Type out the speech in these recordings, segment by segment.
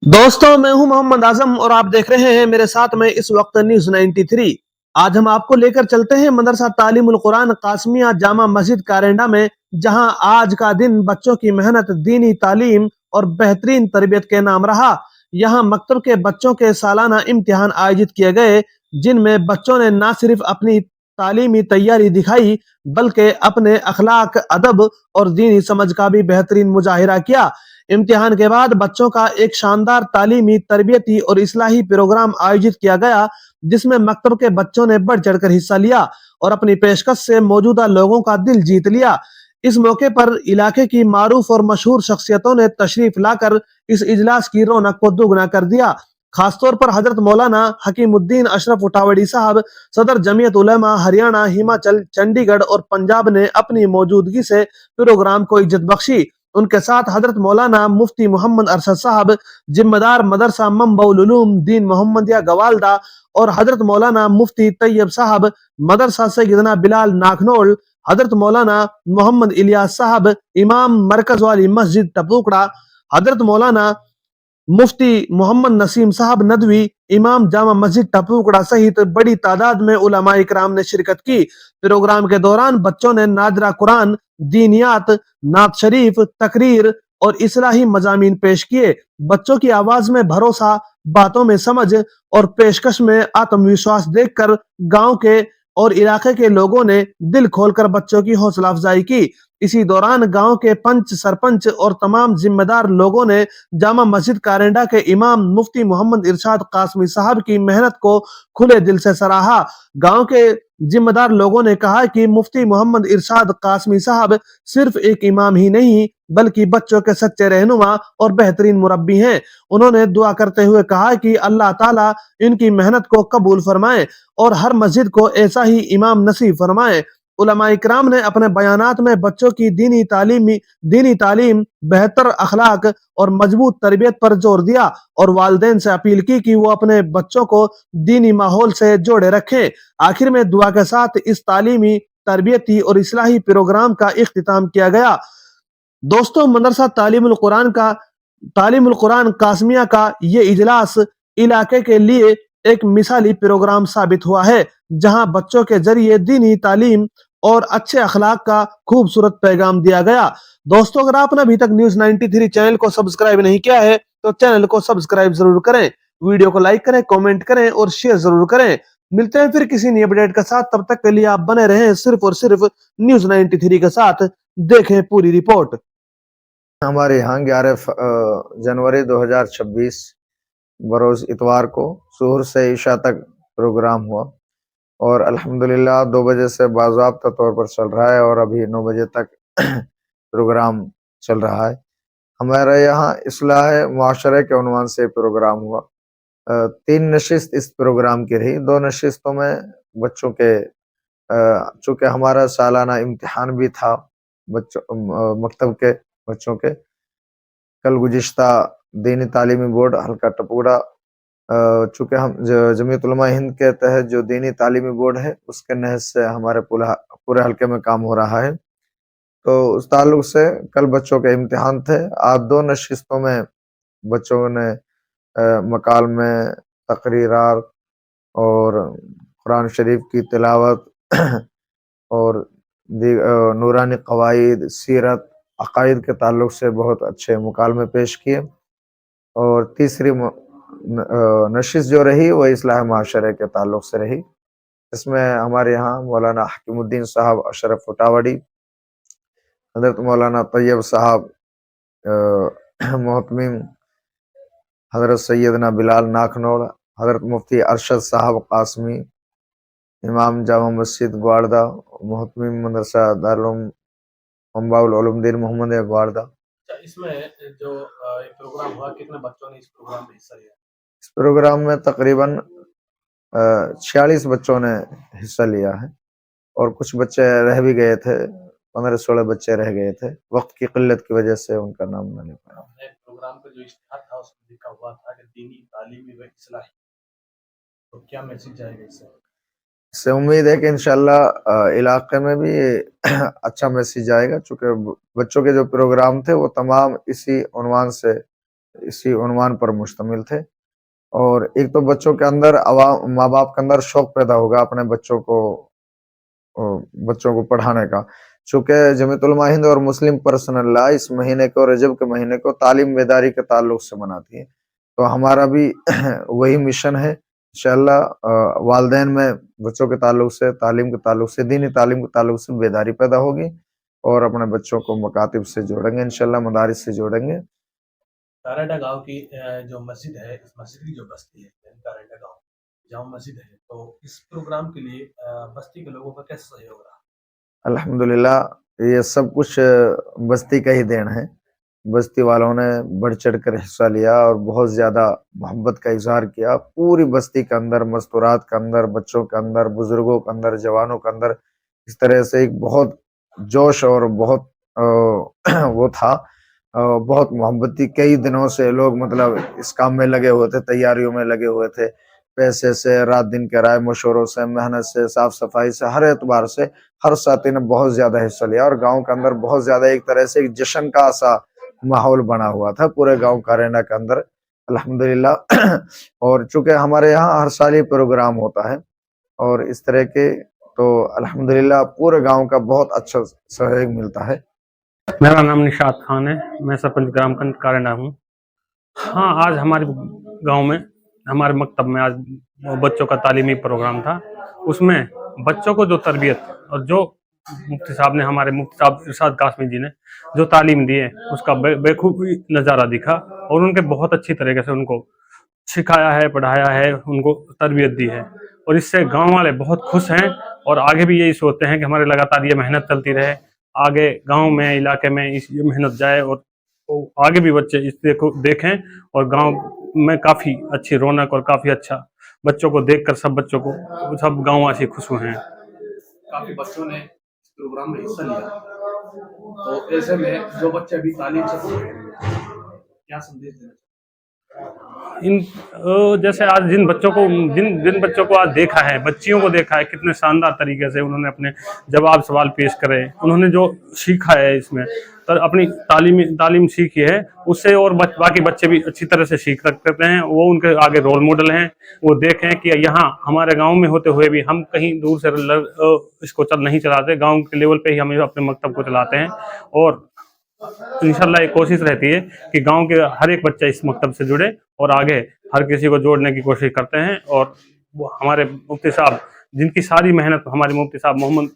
दोस्तों, मैं हूं मोहम्मद आजम और आप देख रहे हैं मेरे साथ में इस वक्त न्यूज 93। आज हम आपको लेकर चलते हैं मदरसा तालीमुल कुरान कासमिया जामा मस्जिद कारेंडा में, जहां आज का दिन बच्चों की मेहनत, दीनी तालीम और बेहतरीन तरबियत के नाम रहा। यहां मकतब के बच्चों के सालाना इम्तिहान आयोजित किए गए, जिनमें बच्चों ने न सिर्फ अपनी तालीमी तैयारी दिखाई बल्कि अपने अखलाक, अदब और दीनी समझ का भी बेहतरीन मुजाहिरा किया। इम्तिहान के बाद बच्चों का एक शानदार तालीमी, तरबियती और इस्लाही प्रोग्राम आयोजित किया गया, जिसमें मकतब के बच्चों ने बढ़ चढ़कर हिस्सा लिया और अपनी पेशकश से मौजूदा लोगों का दिल जीत लिया। इस मौके पर इलाके की मारूफ और मशहूर शख्सियतों ने तशरीफ लाकर इस इजलास की रौनक को दुगना कर दिया। खासतौर पर हजरत मौलाना हकीमुद्दीन अशरफ उठावड़ी साहब, सदर जमीयत उलमा हरियाणा, हिमाचल, चंडीगढ़ और पंजाब ने अपनी मौजूदगी से प्रोग्राम को इज्जत बख्शी। उनके साथ हजरत मौलाना मुफ्ती मोहम्मद अरशद साहब, जिम्मेदार मदरसा मंबउल उलूम दीन मोहम्मदिया गवालदा, और हजरत मौलाना मुफ्ती तैयब साहब, मदरसा सैयदना बिलाल नाखनोल, हजरत मौलाना मोहम्मद इलियास साहब, इमाम मरकज वाली मस्जिद टपूकड़ा, हजरत मौलाना मुफ्ती मोहम्मद नसीम साहब नदवी, इमाम जामा मस्जिद टपूकड़ा सहित बड़ी तादाद में उलमा इकराम ने शिरकत की। प्रोग्राम के दौरान बच्चों ने नादरा कुरान, दीनियात, नात शरीफ, तकरीर और इस्लाही मजामीन पेश किए। बच्चों की आवाज में भरोसा, बातों में समझ और पेशकश में आत्मविश्वास देखकर गांव के और इलाके के लोगों ने दिल खोलकर बच्चों की हौसला अफजाई की। इसी दौरान गांव के पंच, सरपंच और तमाम जिम्मेदार लोगों ने जामा मस्जिद कारेंडा के इमाम मुफ्ती मोहम्मद इरशाद कासमी साहब की मेहनत को खुले दिल से सराहा। गांव के जिम्मेदार लोगों ने कहा कि मुफ्ती मोहम्मद इरशाद कासमी साहब सिर्फ एक इमाम ही नहीं बल्कि बच्चों के सच्चे रहनुमा और बेहतरीन मुरब्बी हैं। उन्होंने दुआ करते हुए कहा कि अल्लाह ताला इनकी मेहनत को कबूल फरमाए और हर मस्जिद को ऐसा ही इमाम नसीब फरमाए। उलमा इकराम ने अपने बयानात में बच्चों की दीनी तालीम, बेहतर अखलाक और मजबूत तरबियत पर जोर दिया और वालिदैन से अपील की कि वो अपने बच्चों को दीनी माहौल से जोड़े रखें। आखिर में दुआ के साथ इस तालीमी, तरबियती और इस्लाही प्रोग्राम का इख्तिताम किया गया। दोस्तों, मदरसा तालीमुल कुरान कासमिया का ये इजलास इलाके के लिए एक मिसाली प्रोग्राम साबित हुआ है, जहां बच्चों के जरिए दीनी तालीम और अच्छे अखलाक का खूबसूरत पैगाम दिया गया। दोस्तों, अगर आपने अभी तक न्यूज 93 चैनल को सब्सक्राइब नहीं किया है तो चैनल को सब्सक्राइब जरूर करें, वीडियो को लाइक करें, कमेंट करें और शेयर जरूर करें। मिलते हैं फिर किसी नई अपडेट के साथ, तब तक के लिए आप बने रहें सिर्फ और सिर्फ न्यूज 93 के साथ। देखें पूरी रिपोर्ट। हमारे यहाँ 11 जनवरी 2026 बरोज इतवार को सुहर से इशा तक प्रोग्राम हुआ और अल्हम्दुलिल्लाह 2 बजे से बाज़ाब्ता तौर पर चल रहा है और अभी 9 बजे तक प्रोग्राम चल रहा है। हमारे यहाँ इस्लाह मुआशरे के उन्वान से प्रोग्राम हुआ। 3 नशिस्त इस प्रोग्राम की रही। 2 नशिस्तों में बच्चों के चूँकि हमारा सालाना इम्तिहान भी था मकतब के बच्चों के, कल गुज़िश्ता दीनी तालीमी बोर्ड हल्का टपूरा, चूँकि हम जमीयत उलमा हिंद के तहत जो दीनी तालीमी बोर्ड है उसके नहज से हमारे पूरे हल्के में काम हो रहा है, तो उस ताल्लुक से कल बच्चों के इम्तिहान थे। आज 2 नशिस्तों में बच्चों ने मकालमे, तकरीरात और कुरान शरीफ की तिलावत और नूरानी क़वाइद, सीरत, अक़ाइद के ताल्लुक से बहुत अच्छे मुकालमे पेश किए। और तीसरी नशिस्त जो रही वो इस्लाह माशरे के ताल्लुक से रही। इसमें हमारे यहाँ मौलाना हकीमुद्दीन साहब अशरफ उठावड़ी, हज़रत मौलाना तैयब साहब मोहतमीम, हज़रत सैयदना बिलाल नाखनोल, हज़रत मुफ्ती अरशद साहब कासमी, इमाम जामा मस्जिद ग्वाड़दा, मोहतमीम मदरसा दारुल मंबाउल उलूम दीन मोहम्मदिया ग्वाड़दा। इसमें जो एक प्रोग्राम हुआ, कितने बच्चों ने इस प्रोग्राम में हिस्सा लिया? इस प्रोग्राम में तकरीबन 46 बच्चों ने हिस्सा लिया है और कुछ बच्चे रह भी गए थे, 15-16 बच्चे रह गए थे, वक्त की किल्लत की वजह से उनका नाम न ले पाया। प्रोग्राम का जो इश्तिहार था उसमें लिखा हुआ था कि दीनी तालीमी व इस्लाही, तो क्या मैसेज जाएगा इससे? उम्मीद है कि इंशाल्लाह इलाके में भी अच्छा मैसेज आएगा, चूँकि बच्चों के जो प्रोग्राम थे वो तमाम इसी उन्वान से इसी उन्वान पर मुश्तमिल थे। और एक तो बच्चों के अंदर माँ बाप के अंदर शौक पैदा होगा अपने बच्चों को पढ़ाने का। चूँकि जमीयत उलमा हिंद और मुस्लिम पर्सनल लॉ इस महीने को, रजब के महीने को तालीम बेदारी के ताल्लुक से मनाती है, तो हमारा भी वही मिशन है इंशाअल्लाह। वालिदैन में बच्चों के ताल्लुक से, तालीम के ताल्लुक से, दीनी तालीम के ताल्लुक से बेदारी पैदा होगी और अपने बच्चों को मकातिब से जोड़ेंगे इंशाअल्लाह, मदारिस से जोड़ेंगे। कारेंडा गांव की जो मस्जिद है, इस मस्जिद की जो बस्ती है कारेंडा गांव जामा मस्जिद है, तो इस प्रोग्राम के लिए बस्ती के लोगों का कैसा सहयोग रहा? अल्हम्दुलिल्लाह ये सब कुछ बस्ती का ही देन है। बस्ती वालों ने बढ़ चढ़ कर हिस्सा लिया और बहुत ज़्यादा मोहब्बत का इजहार किया। पूरी बस्ती के अंदर, मस्तूरात के अंदर, बच्चों के अंदर, बुजुर्गों के अंदर, जवानों के अंदर इस तरह से एक बहुत जोश और बहुत वो था, बहुत मोहब्बती। कई दिनों से लोग मतलब इस काम में लगे हुए थे, तैयारियों में लगे हुए थे, पैसे से, रात दिन के राय मशवरों से, मेहनत से, साफ सफाई से, हर एतबार से हर साथी ने बहुत ज्यादा हिस्सा लिया और गांव के अंदर बहुत ज्यादा एक तरह से एक जश्न का सा माहौल बना हुआ था पूरे गांव कारेंडा के अंदर अल्हम्दुलिल्लाह। और चूंकि हमारे यहाँ हर साल ही प्रोग्राम होता है और इस तरह के, तो अल्हम्दुलिल्लाह पूरे गांव का बहुत अच्छा सहयोग मिलता है। मेरा नाम निशात खान है, मैं सरपंच ग्राम कारेंडा हूँ। हाँ, आज हमारे गांव में, हमारे मकतब में आज बच्चों का तालीमी प्रोग्राम था। उसमें बच्चों को जो तरबियत और जो मुफ्ती साहब ने, हमारे मुफ्ती साहब इरशाद कासमी जी ने जो तालीम दी है, उसका बेखूबी नज़ारा दिखा और उनके बहुत अच्छी तरीके से उनको सिखाया है, पढ़ाया है, उनको तरबियत दी है और इससे गांव वाले बहुत खुश हैं और आगे भी यही सोचते हैं कि हमारे लगातार ये मेहनत चलती रहे, आगे गांव में, इलाके में ये मेहनत जाए और आगे भी बच्चे इस देखें और गांव में काफ़ी अच्छी रौनक और काफ़ी अच्छा बच्चों को देखकर सब गांववासी खुश हुए हैं। काफी बच्चों ने इस प्रोग्राम में हिस्सा लिया, तो ऐसे में जो बच्चे अभी तालीम से दूर हैं, क्या संदेश देना चाहिए? जैसे आज जिन बच्चों को आज देखा है, बच्चियों को देखा है, कितने शानदार तरीके से उन्होंने अपने जवाब सवाल पेश करे, उन्होंने जो सीखा है इसमें अपनी तालीम सीखी है, उससे और बाकी बच्चे भी अच्छी तरह से सीख सकते हैं। वो उनके आगे रोल मॉडल हैं। वो देखें कि यहाँ हमारे गांव में होते हुए भी हम कहीं दूर से इसको नहीं चलाते, गांव के लेवल पे ही हम अपने मकतब को चलाते हैं और इंशाल्लाह एक कोशिश रहती है कि गांव के हर एक बच्चा इस मकतब से जुड़े और आगे हर किसी को जोड़ने की कोशिश करते हैं। और वो हमारे मुफ्ती साहब, जिनकी सारी मेहनत हमारे मुफ्ती साहब मोहम्मद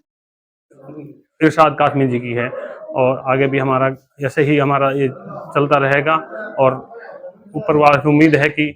इरशाद कासमी जी की है और आगे भी हमारा ऐसे ही हमारा ये चलता रहेगा और ऊपर वाले से उम्मीद है कि